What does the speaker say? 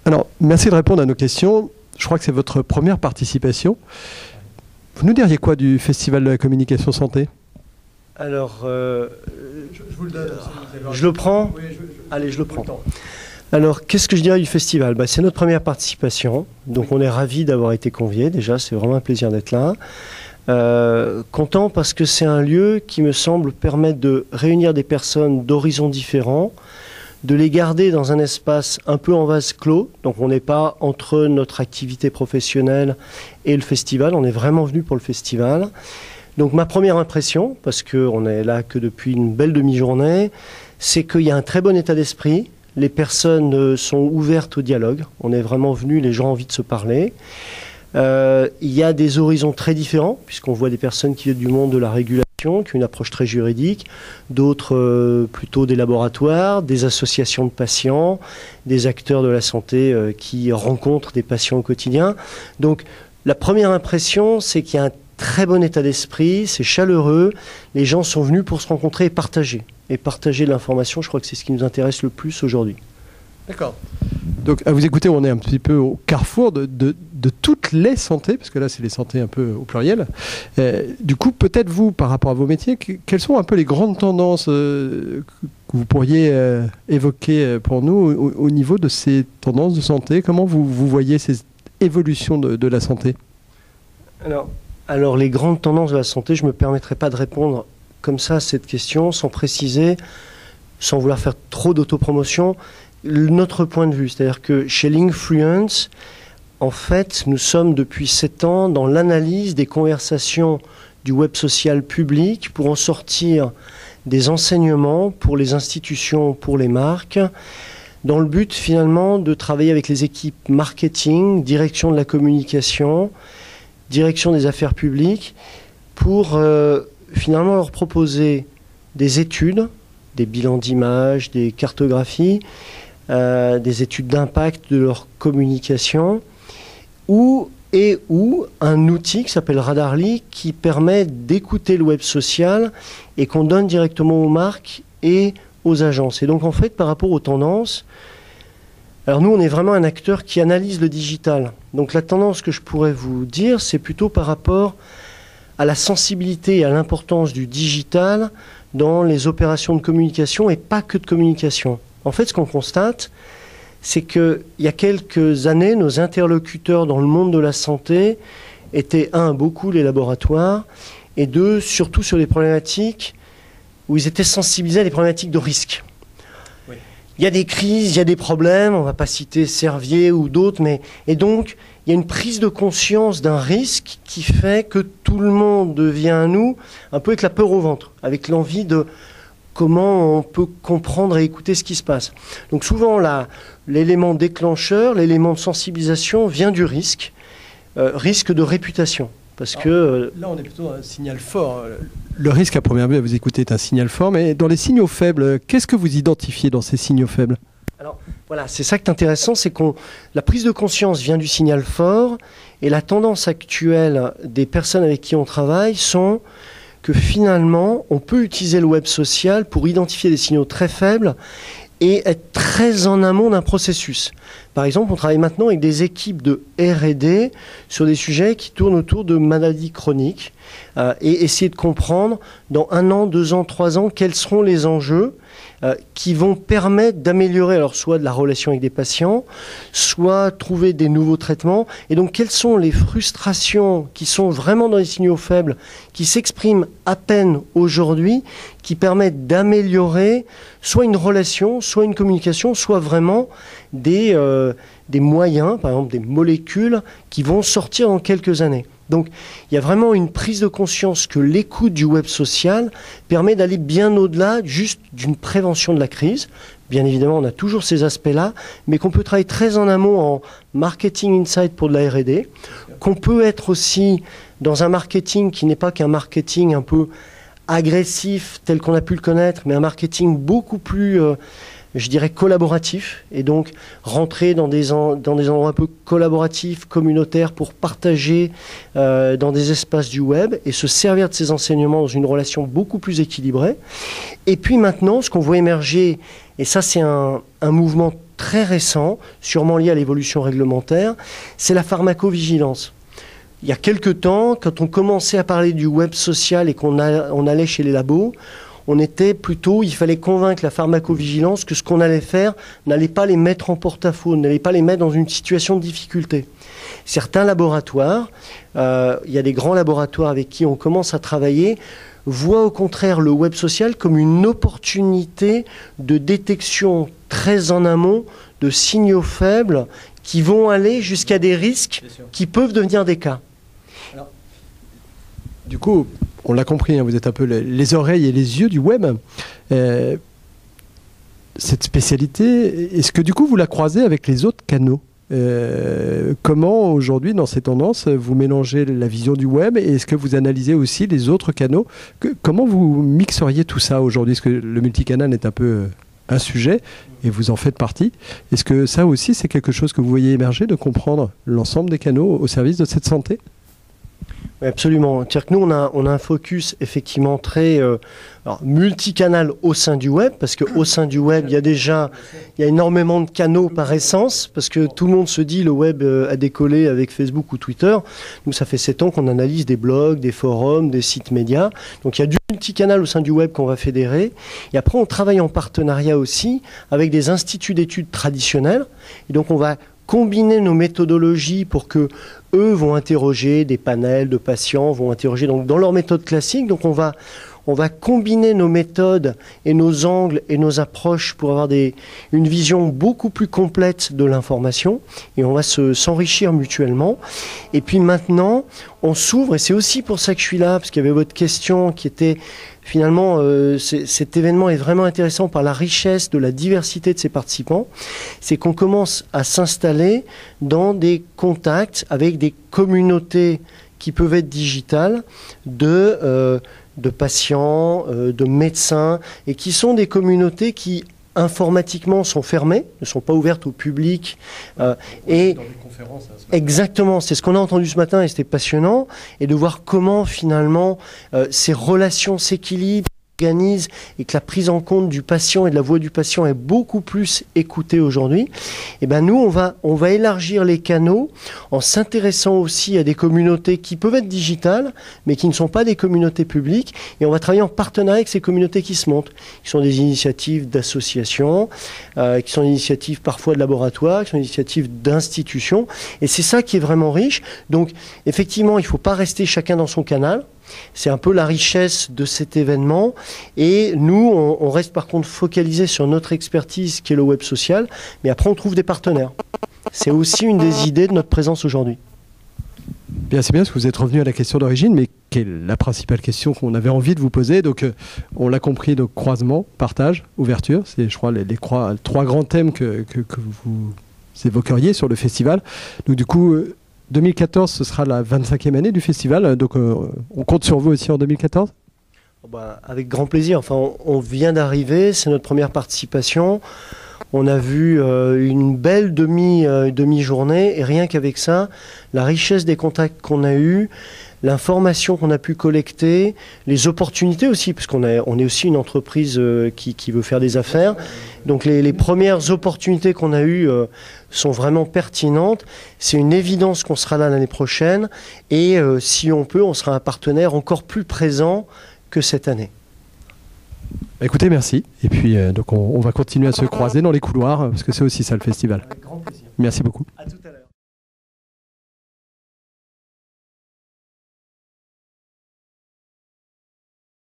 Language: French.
Alors, merci de répondre à nos questions. Je crois que c'est votre première participation. Vous nous diriez quoi du Festival de la communication santé? Alors, je vous le donne. je le prends. Oui, Allez, je le prends. Alors, qu'est-ce que je dirais du festival? C'est notre première participation, donc on est ravis d'avoir été conviés. Déjà, c'est vraiment un plaisir d'être là. Content parce que c'est un lieu qui me semble permettre de réunir des personnes d'horizons différents, de les garder dans un espace un peu en vase clos. Donc on n'est pas entre notre activité professionnelle et le festival, on est vraiment venu pour le festival. Donc ma première impression, parce qu'on est là que depuis une belle demi-journée, c'est qu'il y a un très bon état d'esprit. Les personnes sont ouvertes au dialogue. On est vraiment venu, les gens ont envie de se parler. Il y a des horizons très différents, puisqu'on voit des personnes qui viennent du monde de la régulation, qui ont une approche très juridique, d'autres plutôt des laboratoires, des associations de patients, des acteurs de la santé qui rencontrent des patients au quotidien. Donc la première impression, c'est qu'il y a un très bon état d'esprit, c'est chaleureux, les gens sont venus pour se rencontrer et partager. Et partager de l'information, je crois que c'est ce qui nous intéresse le plus aujourd'hui. D'accord. Donc, à vous écouter, on est un petit peu au carrefour de toutes les santé, parce que là, c'est les santé un peu au pluriel. Du coup, peut-être vous, par rapport à vos métiers, quelles sont un peu les grandes tendances que vous pourriez évoquer pour nous au niveau de ces tendances de santé? Comment vous voyez ces évolutions de la santé? Alors, les grandes tendances de la santé, je ne me permettrai pas de répondre comme ça à cette question, sans préciser, sans vouloir faire trop d'autopromotion, notre point de vue. C'est-à-dire que chez Linkfluence, en fait, nous sommes depuis 7 ans dans l'analyse des conversations du web social public pour en sortir des enseignements pour les institutions, pour les marques, dans le but finalement de travailler avec les équipes marketing, direction de la communication, direction des affaires publiques, pour finalement leur proposer des études, des bilans d'image, des cartographies, des études d'impact de leur communication, ou un outil qui s'appelle Radarly qui permet d'écouter le web social et qu'on donne directement aux marques et aux agences. Et donc en fait, par rapport aux tendances, alors nous on est vraiment un acteur qui analyse le digital. Donc la tendance que je pourrais vous dire, c'est plutôt par rapport à la sensibilité et à l'importance du digital dans les opérations de communication et pas que de communication. En fait, ce qu'on constate, c'est qu'il y a quelques années, nos interlocuteurs dans le monde de la santé étaient, beaucoup les laboratoires, et deux, surtout sur les problématiques où ils étaient sensibilisés à des problématiques de risque. Oui. Il y a des crises, il y a des problèmes, on ne va pas citer Servier ou d'autres, et donc il y a une prise de conscience d'un risque qui fait que tout le monde devient à nous un peu avec la peur au ventre, avec l'envie de comment on peut comprendre et écouter ce qui se passe. Donc souvent, l'élément déclencheur, l'élément de sensibilisation vient du risque, risque de réputation. Parce que là, on est plutôt dans un signal fort. Le risque, à première vue, à vous écouter, est un signal fort, mais dans les signaux faibles, qu'est-ce que vous identifiez dans ces signaux faibles? Alors, voilà, c'est ça qui est intéressant, c'est que la prise de conscience vient du signal fort, et la tendance actuelle des personnes avec qui on travaille sont que finalement, on peut utiliser le web social pour identifier des signaux très faibles et être très en amont d'un processus. Par exemple, on travaille maintenant avec des équipes de R&D sur des sujets qui tournent autour de maladies chroniques et essayer de comprendre dans 1 an, 2 ans, 3 ans, quels seront les enjeux qui vont permettre d'améliorer alors soit de la relation avec des patients, soit trouver des nouveaux traitements. Et donc, quelles sont les frustrations qui sont vraiment dans les signaux faibles, qui s'expriment à peine aujourd'hui, qui permettent d'améliorer soit une relation, soit une communication, soit vraiment des moyens, par exemple des molécules qui vont sortir dans quelques années. Donc il y a vraiment une prise de conscience que l'écoute du web social permet d'aller bien au-delà juste d'une prévention de la crise. Bien évidemment, on a toujours ces aspects-là, mais qu'on peut travailler très en amont en marketing insight pour de la R&D, qu'on peut être aussi dans un marketing qui n'est pas qu'un marketing un peu agressif tel qu'on a pu le connaître, mais un marketing beaucoup plus je dirais collaboratif, et donc rentrer dans des endroits un peu collaboratifs, communautaires, pour partager dans des espaces du web et se servir de ces enseignements dans une relation beaucoup plus équilibrée. Et puis maintenant, ce qu'on voit émerger, et ça c'est un mouvement très récent, sûrement lié à l'évolution réglementaire, c'est la pharmacovigilance. Il y a quelque temps, quand on commençait à parler du web social et qu'on allait chez les labos, on était plutôt, il fallait convaincre la pharmacovigilance que ce qu'on allait faire n'allait pas les mettre en porte-à-faux, n'allait pas les mettre dans une situation de difficulté. Certains laboratoires, il y a des grands laboratoires avec qui on commence à travailler, voient au contraire le web social comme une opportunité de détection très en amont de signaux faibles qui vont aller jusqu'à des risques qui peuvent devenir des cas. Alors, du coup, on l'a compris, hein, vous êtes un peu les oreilles et les yeux du web. Cette spécialité, est-ce que du coup vous la croisez avec les autres canaux ? Comment aujourd'hui dans ces tendances vous mélangez la vision du web et est-ce que vous analysez aussi les autres canaux ? Comment vous mixeriez tout ça aujourd'hui ? Est-ce que le multicanal est un peu un sujet et vous en faites partie ? Est-ce que ça aussi c'est quelque chose que vous voyez émerger, de comprendre l'ensemble des canaux au service de cette santé ? Oui, absolument. C'est-à-dire que nous, on a un focus effectivement très multicanal au sein du web, parce qu'au sein du web, il y a énormément de canaux par essence, parce que tout le monde se dit le web a décollé avec Facebook ou Twitter. Nous, ça fait 7 ans qu'on analyse des blogs, des forums, des sites médias. Donc il y a du multicanal au sein du web qu'on va fédérer. Et après, on travaille en partenariat aussi avec des instituts d'études traditionnels. Et donc on va combiner nos méthodologies pour que eux vont interroger des panels de patients, vont interroger donc dans leur méthode classique. Donc on va combiner nos méthodes et nos angles et nos approches pour avoir une vision beaucoup plus complète de l'information et on va s'enrichir mutuellement. Et puis maintenant, on s'ouvre et c'est aussi pour ça que je suis là, parce qu'il y avait votre question qui était finalement, cet événement est vraiment intéressant par la richesse de la diversité de ses participants. C'est qu'on commence à s'installer dans des contacts avec des communautés qui peuvent être digitales de patients, de médecins, et qui sont des communautés qui informatiquement sont fermées, ne sont pas ouvertes au public. Et dans des conférences, exactement, c'est ce qu'on a entendu ce matin et c'était passionnant, et de voir comment finalement ces relations s'équilibrent, s'organisent, et que la prise en compte du patient et de la voix du patient est beaucoup plus écoutée aujourd'hui. Et ben nous, on va élargir les canaux en s'intéressant aussi à des communautés qui peuvent être digitales, mais qui ne sont pas des communautés publiques, et on va travailler en partenariat avec ces communautés qui se montent, qui sont des initiatives d'associations, qui sont des initiatives parfois de laboratoires, qui sont des initiatives d'institutions, et c'est ça qui est vraiment riche. Donc effectivement, il ne faut pas rester chacun dans son canal. C'est un peu la richesse de cet événement. Et nous, on reste par contre focalisé sur notre expertise qui est le web social. Mais après, on trouve des partenaires. C'est aussi une des idées de notre présence aujourd'hui. Bien, c'est bien parce que vous êtes revenu à la question d'origine, mais quelle est la principale question qu'on avait envie de vous poser. Donc, on l'a compris, donc croisement, partage, ouverture. C'est, je crois, les 3 grands thèmes que vous évoqueriez sur le festival. Donc, du coup... 2014, ce sera la 25e année du festival, donc on compte sur vous aussi en 2014 ? Avec grand plaisir. Enfin, on vient d'arriver, c'est notre première participation. On a vu une belle demi-journée, et rien qu'avec ça, la richesse des contacts qu'on a eus, l'information qu'on a pu collecter, les opportunités aussi, parce qu'on est aussi une entreprise qui veut faire des affaires. Donc les premières opportunités qu'on a eues sont vraiment pertinentes. C'est une évidence qu'on sera là l'année prochaine, et si on peut, on sera un partenaire encore plus présent que cette année. Écoutez, merci. Et puis donc on va continuer à se croiser dans les couloirs, parce que c'est aussi ça le festival. Avec grand plaisir. Merci beaucoup. À tout